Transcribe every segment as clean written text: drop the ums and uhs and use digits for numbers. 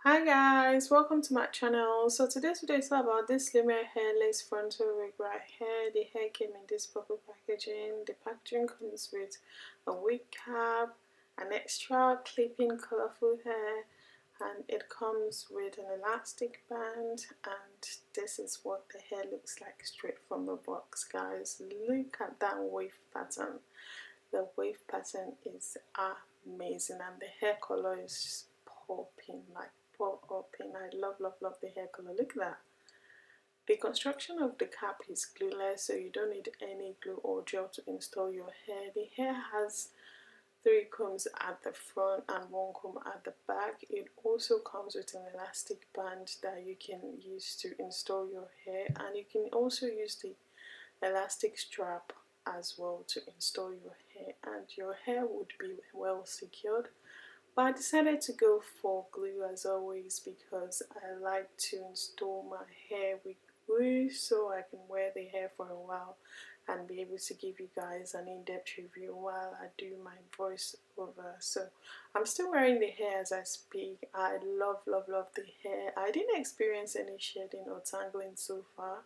Hi guys, welcome to my channel. So today's video is about this Lumiere Hair lace frontal wig right here. The hair came in this purple packaging. The packaging comes with a wig cap, an extra clipping colorful hair, and it comes with an elastic band, and this is what the hair looks like straight from the box. Guys, look at that wave pattern. The wave pattern is amazing and the hair color is popping, like popping. I love the hair color. Look at that. The construction of the cap is glueless, so you don't need any glue or gel to install your hair. The hair has 3 combs at the front and 1 comb at the back. It also comes with an elastic band that you can use to install your hair, and you can also use the elastic strap as well to install your hair, and your hair would be well secured. But I decided to go for glue as always because I like to install my hair with glue so I can wear the hair for a while and be able to give you guys an in-depth review while I do my voice over. So I'm still wearing the hair as I speak. I love the hair. I didn't experience any shedding or tangling so far.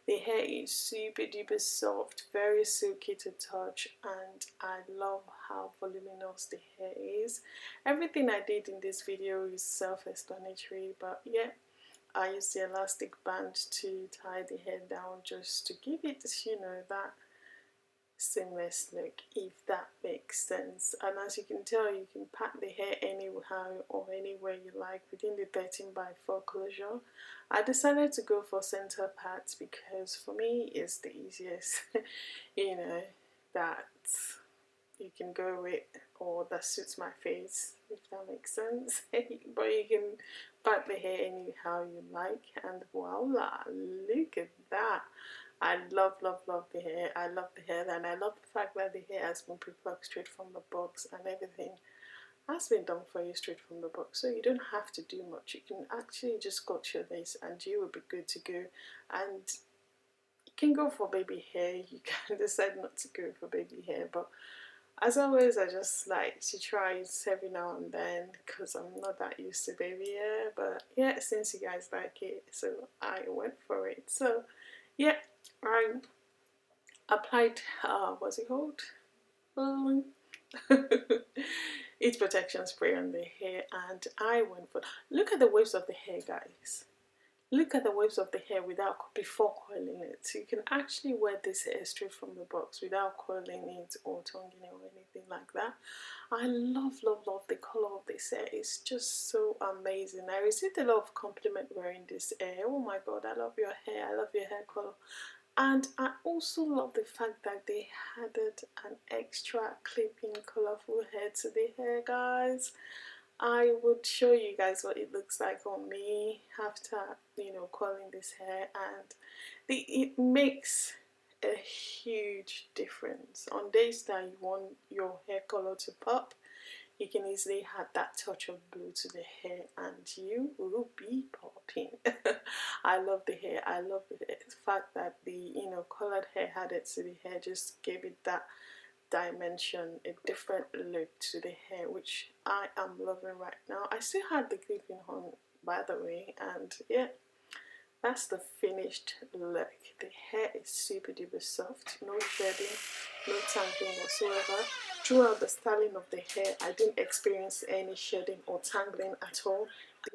The hair is super duper soft, very silky to touch, and I love how voluminous the hair is. Everything I did in this video is self-explanatory, but yeah, I used the elastic band to tie the hair down just to give it, that seamless look, if that makes sense. And as you can tell, you can pat the hair anyhow or anywhere you like within the 13x4 closure. I decided to go for center pats because for me it's the easiest that you can go with, or that suits my face, if that makes sense. But you can pat the hair anyhow you like, and voila, look at that. I love the hair. I love the hair, and I love the fact that the hair has been pre-plucked straight from the box, and everything has been done for you straight from the box, so you don't have to do much. You can actually just cut your lace and you will be good to go. And you can go for baby hair, you can decide not to go for baby hair, but as always, I just like to try it every now and then because I'm not that used to baby hair. But yeah, since you guys like it, so I went for it. So yeah, I applied, what's it called? Heat protection spray on the hair, and I went for, look at the waves of the hair, guys. Look at the waves of the hair before coiling it. So you can actually wear this hair straight from the box without coiling it or tonguing it or anything like that. I love the color of this hair. It's just so amazing. I received a lot of compliment wearing this hair. Oh my god, I love your hair. I love your hair color. And I also love the fact that they added an extra clipping colorful hair to the hair, guys. I would show you guys what it looks like on me after coiling this hair, and it makes a huge difference. On days that you want your hair color to pop, you can easily add that touch of blue to the hair and you will be popping. I love the hair. I love the fact that the colored hair added to the hair just gave it that dimension, a different look to the hair, which I am loving right now. I still had the clipping on, by the way, and yeah, that's the finished look. The hair is super duper soft, no shedding, no tangling whatsoever. Throughout the styling of the hair, I didn't experience any shedding or tangling at all.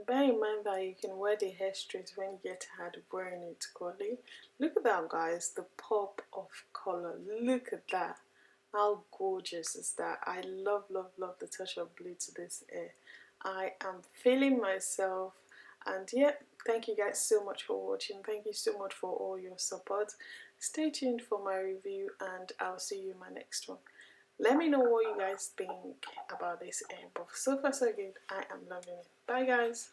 Bear in mind that you can wear the hair straight when you get tired of wearing it curly. Look at that, guys, the pop of color. Look at that. How gorgeous is that? I love the touch of blue to this hair. I am feeling myself, and yeah, thank you guys so much for watching. Thank you so much for all your support. Stay tuned for my review, and I'll see you in my next one. Let me know what you guys think about this hair, but so far so good. I am loving it. Bye guys.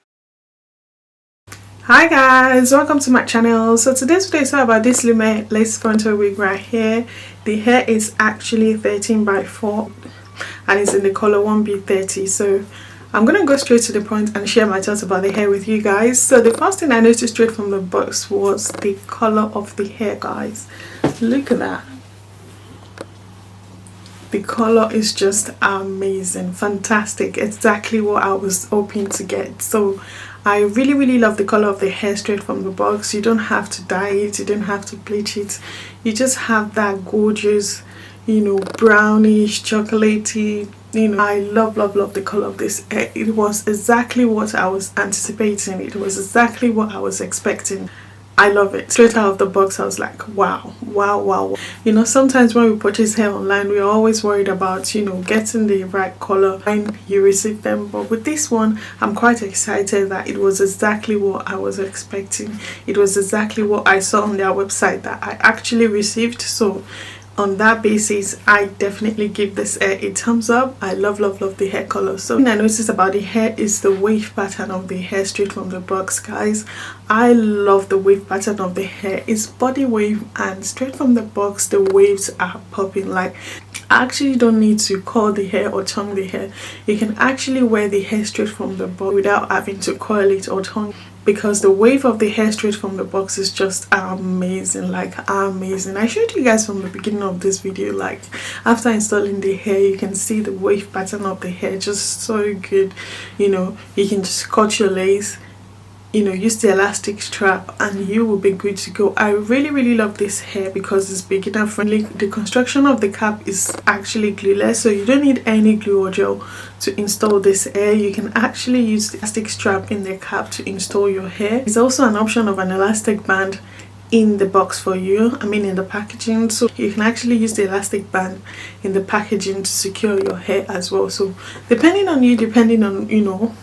Hi guys, welcome to my channel. So today's video is all about this Lumiere lace frontal wig right here. The hair is actually 13x4 and it's in the color 1B30. So I'm gonna go straight to the point and share my thoughts about the hair with you guys. So the first thing I noticed straight from the box was the color of the hair, guys. Look at that. The color is just amazing, fantastic, exactly what I was hoping to get. So I really love the color of the hair straight from the box. You don't have to dye it, you don't have to bleach it, you just have that gorgeous, you know, brownish chocolatey, you know. I love the color of this hair. It was exactly what I was anticipating, it was exactly what I was expecting. I love it. Straight out of the box, I was like, wow. You know, sometimes when we purchase hair online, we're always worried about, you know, getting the right color when you receive them. But with this one, I'm quite excited that it was exactly what I was expecting. It was exactly what I saw on their website that I actually received. So on that basis, I definitely give this hair a thumbs up. I love the hair color. So what I noticed about the hair is the wave pattern of the hair straight from the box, guys. I love the wave pattern of the hair. It's body wave, and straight from the box the waves are popping. Like, I actually don't need to curl the hair or tongue the hair. You can actually wear the hair straight from the box without having to curl it or tongue, because the wave of the hair straight from the box is just amazing, like amazing. I showed you guys from the beginning of this video, like after installing the hair, you can see the wave pattern of the hair, just so good. You know, you can just cut your lace, you know, use the elastic strap, and you will be good to go. I really love this hair because it's beginner friendly. The construction of the cap is actually glueless, so you don't need any glue or gel to install this hair. You can actually use the elastic strap in the cap to install your hair. There's also an option of an elastic band in the box for you, I mean in the packaging, so you can actually use the elastic band in the packaging to secure your hair as well. So depending on you, depending on, you know,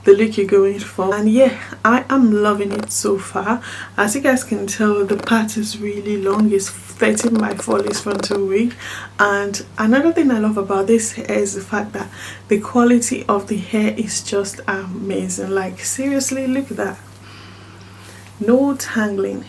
the look you're going for. And yeah, I am loving it so far. As you guys can tell, the part is really long. It's 13 by 4 lace frontal wig. And another thing I love about this hair is the fact that the quality of the hair is just amazing. Like, seriously, look at that. No tangling,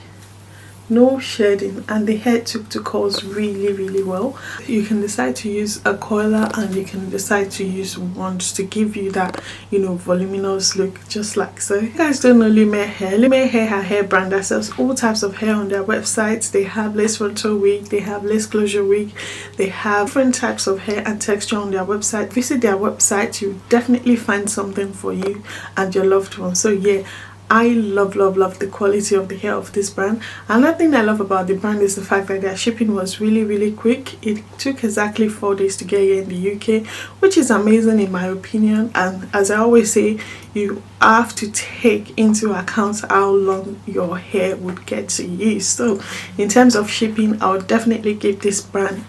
no shedding, and the hair took to curls really well. You can decide to use a coiler, and you can decide to use wands to give you that, you know, voluminous look, just like so. If you guys don't know Lumiere Hair, Lumiere Hair are a hair brand that sells all types of hair on their websites. They have lace frontal wig, they have lace closure wig, they have different types of hair and texture on their website. Visit their website, you definitely find something for you and your loved one. So yeah, I love the quality of the hair of this brand. Another thing I love about the brand is the fact that their shipping was really quick. It took exactly 4 days to get here in the UK, which is amazing in my opinion. And as I always say, you have to take into account how long your hair would get to you. So in terms of shipping, I would definitely give this brand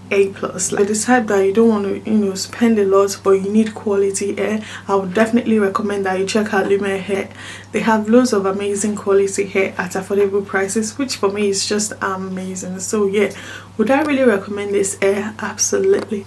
A+. Like the type that you don't want to, you know, spend a lot but you need quality hair, I would definitely recommend that you check out Lumiere Hair. They have loads of amazing quality hair at affordable prices, which for me is just amazing. So yeah, would I really recommend this hair? Absolutely.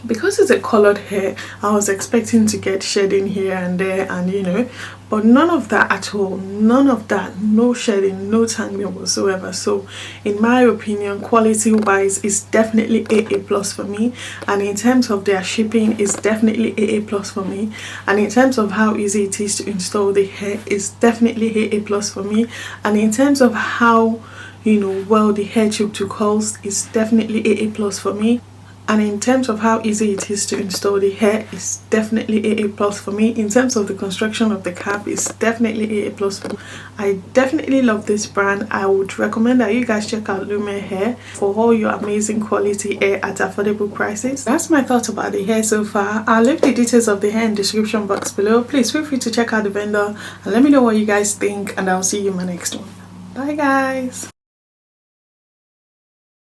Because it's a colored hair, I was expecting to get shedding here and there, and you know, but none of that at all. None of that. No shedding, no tangling whatsoever. So in my opinion, quality wise, it's definitely AA+ for me. And in terms of their shipping, it's definitely AA+ for me. And in terms of how easy it is to install the hair, it's definitely AA+ for me. And in terms of how, you know, well the hair tube to curls, it's definitely AA+ for me. And in terms of how easy it is to install the hair, it's definitely AA+ for me. In terms of the construction of the cap, it's definitely AA+ for me. I definitely love this brand. I would recommend that you guys check out Lumiere Hair for all your amazing quality hair at affordable prices. That's my thoughts about the hair so far. I'll leave the details of the hair in the description box below. Please feel free to check out the vendor and let me know what you guys think, and I'll see you in my next one. Bye guys.